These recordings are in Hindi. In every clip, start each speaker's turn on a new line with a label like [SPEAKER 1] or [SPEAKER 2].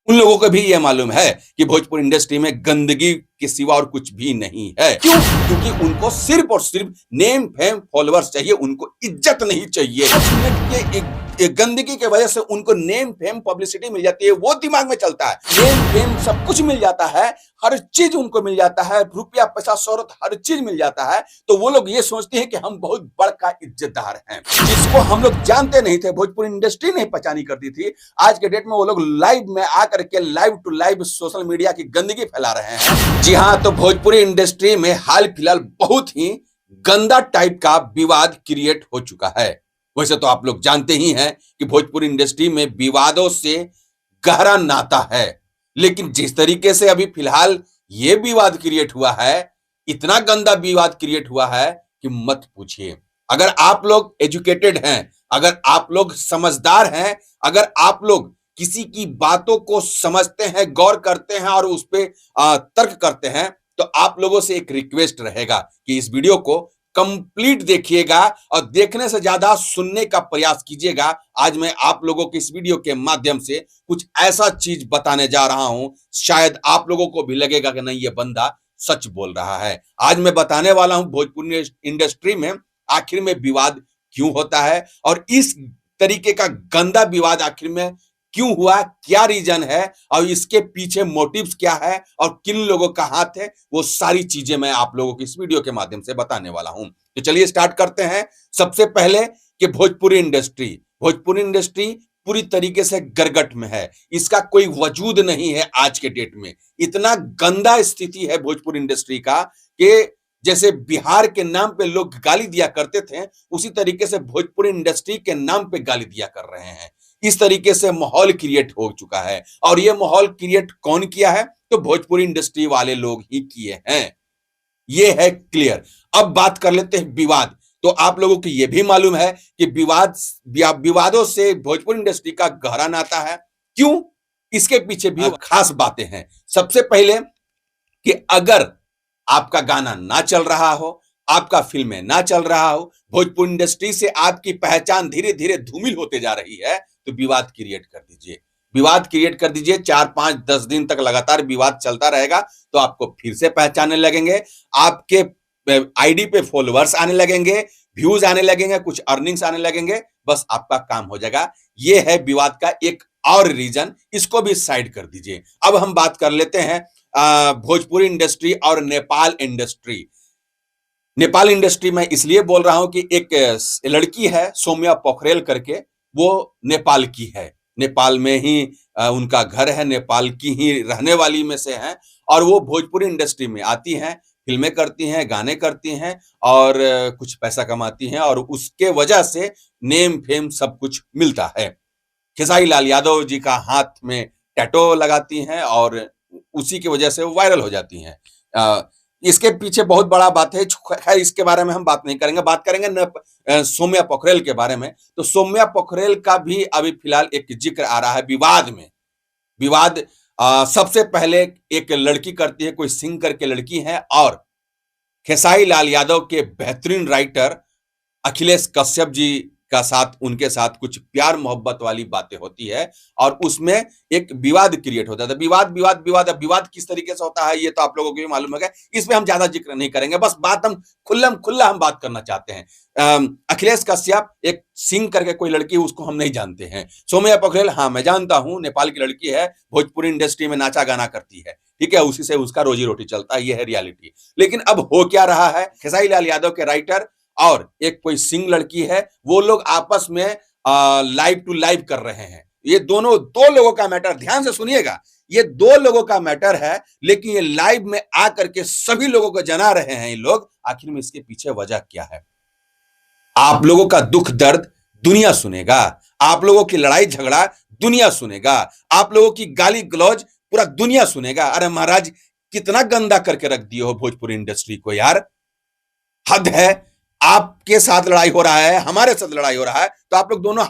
[SPEAKER 1] उन लोगों को भी यह मालूम है कि भोजपुरी इंडस्ट्री में गंदगी के सिवा और कुछ भी नहीं है। क्यों? क्योंकि उनको सिर्फ और सिर्फ नेम फेम फॉलोअर्स चाहिए, उनको इज्जत नहीं चाहिए। 10 मिनट के एक गंदगी की वजह से उनको नेम फेम पब्लिसिटी मिल जाती है, वो दिमाग में चलता है। नेम फेम सब कुछ मिल जाता है, हर चीज उनको मिल जाता है, रुपया पैसा शोहरत हर चीज मिल जाता है। तो वो लोग ये सोचते हैं कि हम बहुत बड़का इज्जतदार हैं, जिसको हम लोग जानते नहीं थे, भोजपुरी इंडस्ट्री नहीं पहचानी करती थी। आज के डेट में वो लोग लाइव में आकर के live to live social media की गंदगी फैला रहे हैं। जी हाँ, तो भोजपुरी इंडस्ट्री में हाल फिलहाल बहुत ही गंदा टाइप का विवाद क्रिएट हो चुका है। वैसे तो आप लोग जानते ही हैं कि भोजपुरी इंडस्ट्री में विवादों से गहरा नाता है, लेकिन जिस तरीके से अभी फिलहाल ये विवाद क्रिएट हुआ है, इतना गंदा विवाद क्रिएट हुआ है कि मत पूछिए। अगर आप लोग एजुकेटेड हैं, अगर आप लोग समझदार हैं, अगर आप लोग किसी की बातों को समझते हैं, गौर करते हैं और उस पर तर्क करते हैं, तो आप लोगों से एक रिक्वेस्ट रहेगा कि इस वीडियो को कंप्लीट देखिएगा और देखने से ज्यादा सुनने का प्रयास कीजिएगा। आज मैं आप लोगों के इस वीडियो के माध्यम से कुछ ऐसा चीज बताने जा रहा हूं, शायद आप लोगों को भी लगेगा कि नहीं, ये बंदा सच बोल रहा है। आज मैं बताने वाला हूं भोजपुरी इंडस्ट्री में आखिर में विवाद क्यों होता है और इस तरीके का गंदा विवाद आखिर में क्यों हुआ, क्या रीजन है और इसके पीछे मोटिव्स क्या है और किन लोगों का हाथ है, वो सारी चीजें मैं आप लोगों की इस वीडियो के माध्यम से बताने वाला हूं। तो चलिए स्टार्ट करते हैं। सबसे पहले कि भोजपुरी इंडस्ट्री पूरी तरीके से गरगट में है, इसका कोई वजूद नहीं है। आज के डेट में इतना गंदा स्थिति है भोजपुरी इंडस्ट्री का कि जैसे बिहार के नाम पे लोग गाली दिया करते थे, उसी तरीके से भोजपुरी इंडस्ट्री के नाम पे गाली दिया कर रहे हैं। इस तरीके से माहौल क्रिएट हो चुका है और ये माहौल क्रिएट कौन किया है? तो भोजपुरी इंडस्ट्री वाले लोग ही किए हैं, ये है क्लियर। अब बात कर लेते हैं विवाद। तो आप लोगों को यह भी मालूम है कि विवादों से भोजपुरी इंडस्ट्री का गहरा नाता है। क्यों? इसके पीछे भी खास बातें हैं। सबसे पहले कि अगर आपका गाना ना चल रहा हो, आपका फिल्में ना चल रहा हो, भोजपुरी इंडस्ट्री से आपकी पहचान धीरे धीरे धूमिल होते जा रही है, तो विवाद क्रिएट कर दीजिए। विवाद क्रिएट कर दीजिए, 4, 5, 10 दिन तक लगातार विवाद चलता रहेगा तो आपको फिर से पहचानने लगेंगे, आपके आईडी पे फॉलोअर्स आने लगेंगे, व्यूज आने लगेंगे, कुछ अर्निंग्स आने लगेंगे, बस आपका काम हो जाएगा। ये है विवाद का एक और रीजन, इसको भी साइड कर दीजिए। अब हम बात कर लेते हैं भोजपुरी इंडस्ट्री और नेपाल इंडस्ट्री। नेपाल इंडस्ट्री में इसलिए बोल रहा हूं कि एक लड़की है सौम्या पोखरेल करके, वो नेपाल की है, नेपाल में ही उनका घर है, नेपाल की ही रहने वाली में से हैं और वो भोजपुरी इंडस्ट्री में आती हैं, फिल्में करती हैं, गाने करती हैं और कुछ पैसा कमाती हैं और उसके वजह से नेम फेम सब कुछ मिलता है। खेसारी लाल यादव जी का हाथ में टैटू लगाती हैं और उसी की वजह से वो वायरल हो जाती हैं। इसके पीछे बहुत बड़ा बात है, खैर इसके बारे में हम बात नहीं करेंगे। बात करेंगे सौम्या पोखरेल के बारे में। तो सौम्या पोखरेल का भी अभी फिलहाल एक जिक्र आ रहा है विवाद में। विवाद सबसे पहले एक लड़की करती है, कोई सिंग करके लड़की है और खेसारी लाल यादव के बेहतरीन राइटर अखिलेश कश्यप जी का साथ, उनके साथ कुछ प्यार मोहब्बत वाली बातें होती है और उसमें एक विवाद क्रिएट होता है। विवाद किस तरीके से होता है ये तो आप लोगों को भी मालूम है, इसमें हम ज्यादा जिक्र नहीं करेंगे, बस बात हम खुल्ला हम बात करना चाहते हैं। अखिलेश कश्यप एक सिंह करके कोई लड़की, उसको हम नहीं जानते हैं। सौम्या पोखरेल हाँ मैं जानता हूं, नेपाल की लड़की है, भोजपुरी इंडस्ट्री में नाचा गाना करती है, ठीक है, उसी से उसका रोजी रोटी चलता है, ये है रियलिटी। लेकिन अब हो क्या रहा है, खेसारी लाल यादव के राइटर और एक कोई सिंह लड़की है, वो लोग आपस में लाइव टू लाइव कर रहे हैं। ये दो लोगों का मैटर, ध्यान से सुनिएगा, ये 2 लोगों का मैटर है, लेकिन ये लाइव में आकर के सभी लोगों को जना रहे हैं ये लोग। आखिर में इसके पीछे वजह क्या है? आप लोगों का दुख दर्द दुनिया सुनेगा, आप लोगों की लड़ाई झगड़ा दुनिया सुनेगा, आप लोगों की गाली गलौज पूरा दुनिया सुनेगा। अरे महाराज, कितना गंदा करके रख दिए हो भोजपुरी इंडस्ट्री को यार, हद है। आपके साथ लड़ाई हो रहा है, हमारे साथ लड़ाई हो रहा है, तो आप लोग दोनों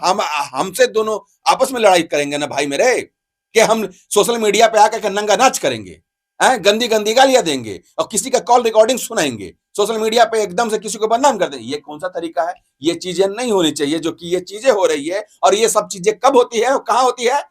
[SPEAKER 1] हमसे दोनों आपस में लड़ाई करेंगे ना भाई मेरे, कि हम सोशल मीडिया पे आकर नंगा नाच करेंगे, गंदी गंदी गालियां देंगे और किसी का कॉल रिकॉर्डिंग सुनाएंगे, सोशल मीडिया पे एकदम से किसी को बदनाम कर देंगे। ये कौन सा तरीका है? ये चीजें नहीं होनी चाहिए जो कि ये चीजें हो रही है। और ये सब चीजें कब होती है और कहां होती है?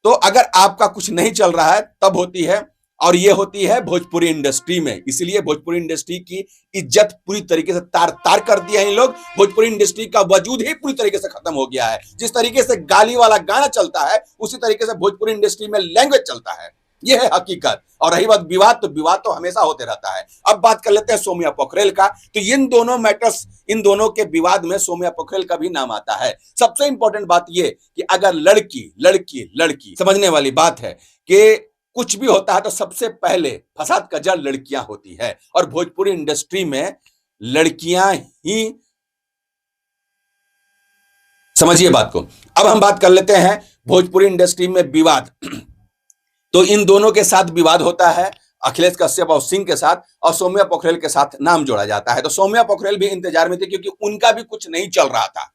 [SPEAKER 1] तो अगर आपका कुछ नहीं चल रहा है तब होती है, और ये होती है भोजपुरी इंडस्ट्री में। इसलिए भोजपुरी इंडस्ट्री की इज्जत पूरी तरीके से तार तार कर दिया है इन लोग। भोजपुरी इंडस्ट्री का वजूद ही पूरी तरीके से खत्म हो गया है। जिस तरीके से गाली वाला गाना चलता है उसी तरीके से भोजपुरी इंडस्ट्री में लैंग्वेज चलता है। यह है हकीकत। और रही बात विवाद, तो विवाद तो हमेशा होते रहता है। अब बात कर लेते हैं सौम्या पोखरेल का। तो इन दोनों मैटर्स, इन दोनों के विवाद में सौम्या पोखरेल का भी नाम आता है। सबसे इंपॉर्टेंट बात यह कि अगर लड़की लड़की लड़की समझने वाली बात है कि कुछ भी होता है तो सबसे पहले फसाद का जड़ लड़कियां होती है, और भोजपुरी इंडस्ट्री में लड़कियां ही, समझिए बात को। अब हम बात कर लेते हैं भोजपुरी इंडस्ट्री में विवाद। तो इन दोनों के साथ विवाद होता है, अखिलेश कश्यप और सिंह के साथ, और सौम्या पोखरेल के साथ नाम जोड़ा जाता है। तो सौम्या पोखरेल भी इंतजार में थी, क्योंकि उनका भी कुछ नहीं चल रहा था।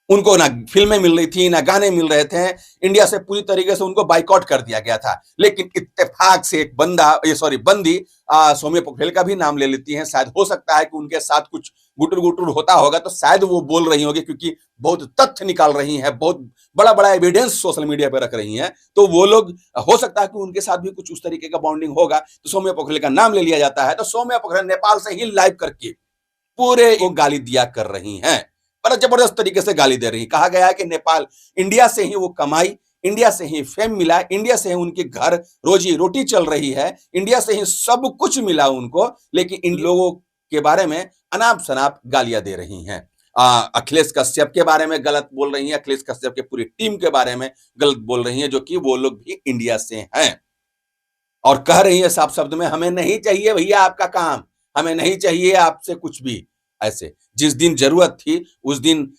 [SPEAKER 1] उनको ना फिल्में मिल रही थी, ना गाने मिल रहे थे। इंडिया से पूरी तरीके से उनको बाइकआउट कर दिया गया था। लेकिन इत्तेफाक से एक बंदी सौम्या पोखरेल का भी नाम ले लेती हैं। शायद हो सकता है कि उनके साथ कुछ गुटुर गुटुर होता होगा, तो शायद वो बोल रही होगी, क्योंकि बहुत तथ्य निकाल रही हैं, बहुत बड़ा बड़ा एविडेंस सोशल मीडिया पे रख रही हैं। तो वो लोग, हो सकता है कि उनके साथ भी कुछ उस तरीके का बॉन्डिंग होगा, तो सौम्या पोखरेल का नाम ले लिया जाता है। तो सौम्या पोखरेल नेपाल से ही लाइव करके पूरे को गाली दिया कर रही हैं, बड़ा जबरदस्त तरीके से गाली दे रही। कहा गया है कि नेपाल, इंडिया से ही वो कमाई, इंडिया से ही फेम मिला, इंडिया से ही उनके घर रोजी रोटी चल रही है, इंडिया से ही सब कुछ मिला उनको, लेकिन इन लोगों के बारे में अनाप शनाप गालियां दे रही हैं। अखिलेश कश्यप के बारे में गलत बोल रही हैं, अखिलेश कश्यप के पूरी टीम के बारे में गलत बोल रही हैं, जो कि वो लोग भी इंडिया से हैं, और कह रही है साफ शब्द में, हमें नहीं चाहिए भैया आपका काम, हमें नहीं चाहिए आपसे कुछ भी। ऐसे जिस दिन जरूरत थी उस दिन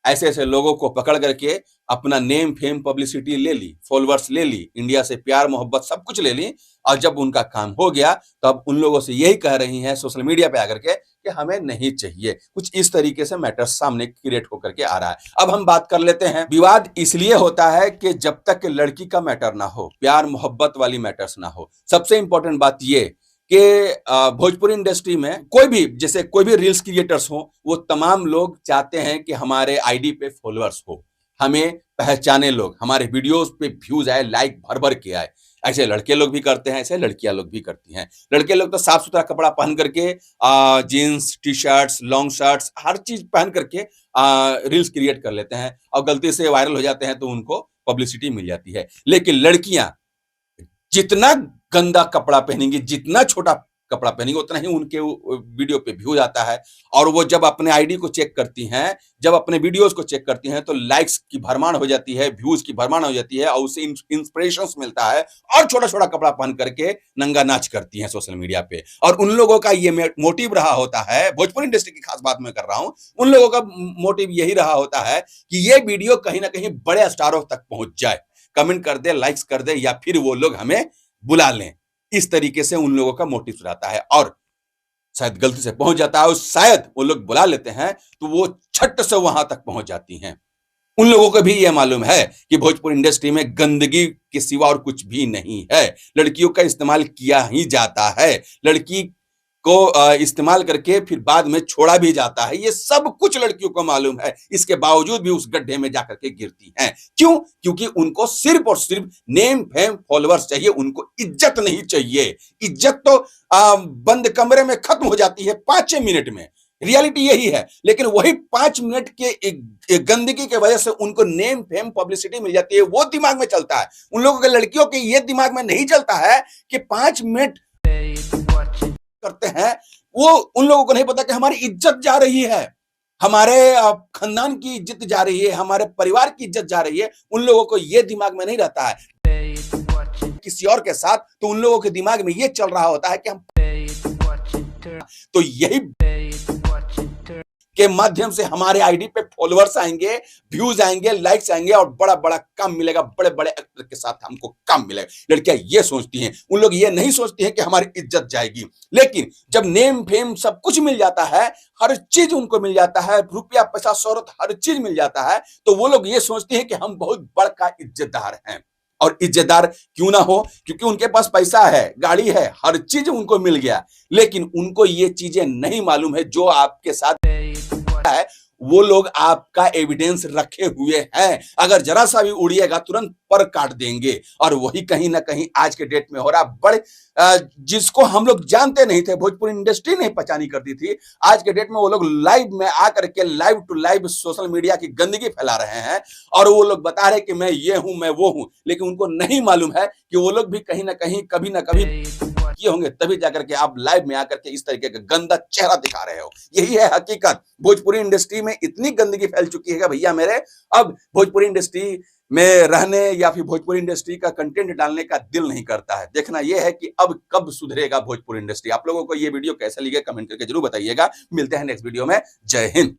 [SPEAKER 1] ऐसे ऐसे लोगों को पकड़ करके अपना नेम फेम पब्लिसिटी ले ली, फॉलोअर्स ले ली, इंडिया से प्यार मोहब्बत सब कुछ ले ली, और जब उनका काम हो गया तो अब उन लोगों से यही कह रही हैं सोशल मीडिया पे आकर के कि हमें नहीं चाहिए। कुछ इस तरीके से मैटर सामने क्रिएट होकर के आ रहा है। अब हम बात कर लेते हैं, विवाद इसलिए होता है कि जब तक लड़की का मैटर ना हो, प्यार मोहब्बत वाली मैटर्स ना हो। सबसे इंपॉर्टेंट बात ये कि भोजपुरी इंडस्ट्री में कोई भी रील्स क्रिएटर्स हो, वो तमाम लोग चाहते हैं कि हमारे आईडी पे फॉलोअर्स हो, हमें पहचाने लोग, हमारे वीडियोस पे व्यूज आए, लाइक भर भर के आए। ऐसे लड़के लोग भी करते हैं, ऐसे लड़कियां लोग भी करती हैं। लड़के लोग तो साफ सुथरा कपड़ा पहन करके jeans, T shirts, long shirts, हर चीज पहन करके रील्स क्रिएट कर लेते हैं, और गलती से वायरल हो जाते हैं तो उनको पब्लिसिटी मिल जाती है। लेकिन लड़कियां जितना गंदा कपड़ा पहनेंगी, जितना छोटा कपड़ा पहनेंगे, उतना ही उनके वीडियो पे व्यू आता है। और वो जब अपने आईडी को चेक करती हैं, जब अपने वीडियोस को चेक करती हैं, तो लाइक्स की भरमार हो जाती है, व्यूज की भरमार हो जाती है, और उससे इंस्पिरेशंस मिलता है, और छोटा छोटा कपड़ा पहन करके नंगा नाच करती हैं सोशल मीडिया पे। और उन लोगों का ये मोटिव रहा होता है, भोजपुरी इंडस्ट्री की खास बात मैं कर रहा हूं, उन लोगों का मोटिव यही रहा होता है कि ये वीडियो कहीं ना कहीं बड़े स्टारों तक पहुंच जाए, कमेंट कर दे, लाइक्स कर दे, या फिर वो लोग हमें बुला लें। इस तरीके से उन लोगों का मोटिव रहता है, और शायद गलती से पहुंच जाता है, और शायद वो लोग बुला लेते हैं तो वो छट से वहां तक पहुंच जाती हैं। उन लोगों को भी यह मालूम है कि भोजपुरी इंडस्ट्री में गंदगी के सिवा और कुछ भी नहीं है। लड़कियों का इस्तेमाल किया ही जाता है, लड़की को इस्तेमाल करके फिर बाद में छोड़ा भी जाता है। ये सब कुछ लड़कियों को मालूम है, इसके बावजूद भी उस गड्ढे में जाकर के गिरती हैं। क्यों? क्योंकि उनको सिर्फ और सिर्फ नेम फेम फॉलोअर्स चाहिए, उनको इज्जत नहीं चाहिए। इज्जत तो बंद कमरे में खत्म हो जाती है 5 मिनट में, रियलिटी यही है। लेकिन वही 5 मिनट के एक गंदगी के वजह से उनको नेम फेम पब्लिसिटी मिल जाती है, वो दिमाग में चलता है। उन लोगों के, लड़कियों के ये दिमाग में नहीं चलता है कि 5 मिनट करते हैं, वो उन लोगों को नहीं पता कि हमारी इज्जत जा रही है, हमारे खानदान की इज्जत जा रही है, हमारे परिवार की इज्जत जा रही है। उन लोगों को ये दिमाग में नहीं रहता है किसी और के साथ, तो उन लोगों के दिमाग में ये चल रहा होता है कि हम, तो यही के माध्यम से हमारे आईडी पे फॉलोअर्स आएंगे, व्यूज आएंगे, लाइक्स आएंगे, और बड़ा बड़ा काम मिलेगा, बड़े बड़े एक्टर के साथ हमको काम मिलेगा। लड़कियां ये सोचती हैं, उन लोग ये नहीं सोचती हैं कि हमारी इज्जत जाएगी। लेकिन जब नेम फेम सब कुछ मिल जाता है, हर चीज उनको मिल जाता है, रुपया पैसा शोहरत हर चीज मिल जाता है, तो वो लोग ये सोचते हैं कि हम बहुत बड़का इज्जतदार हैं। और इज्जतदार क्यों ना हो, क्योंकि उनके पास पैसा है, गाड़ी है, हर चीज उनको मिल गया। लेकिन उनको ये चीजें नहीं मालूम है जो आपके साथ है, वो लोग आपका एविडेंस रखे हुए हैं। अगर जरा सा भी उड़िएगा तुरंत पर काट देंगे। और वही कहीं ना कहीं आज के डेट में हो रहा। बड़े जिसको हम लोग जानते नहीं थे, भोजपुरी इंडस्ट्री नहीं पहचानी करती थी, आज के डेट में वो लोग लाइव में आकर के live to live social media की गंदगी फैला रहे हैं। और वो लोग बता रहे कि मैं ये हूं, मैं वो हूं, लेकिन उनको नहीं मालूम है कि वो लोग भी कहीं ना कहीं कभी ना कभी किए होंगे, तभी जाकर के आप लाइव में आकर के इस तरीके का गंदा चेहरा दिखा रहे हो। यही है हकीकत। भोजपुरी इंडस्ट्री में इतनी गंदगी फैल चुकी है भैया मेरे, अब भोजपुरी इंडस्ट्री में रहने या फिर भोजपुरी इंडस्ट्री का कंटेंट डालने का दिल नहीं करता है। देखना यह है कि अब कब सुधरेगा भोजपुरी इंडस्ट्री। आप लोगों को ये वीडियो कैसा लगे कमेंट करके जरूर बताइएगा। मिलते हैं नेक्स्ट वीडियो में। जय हिंद।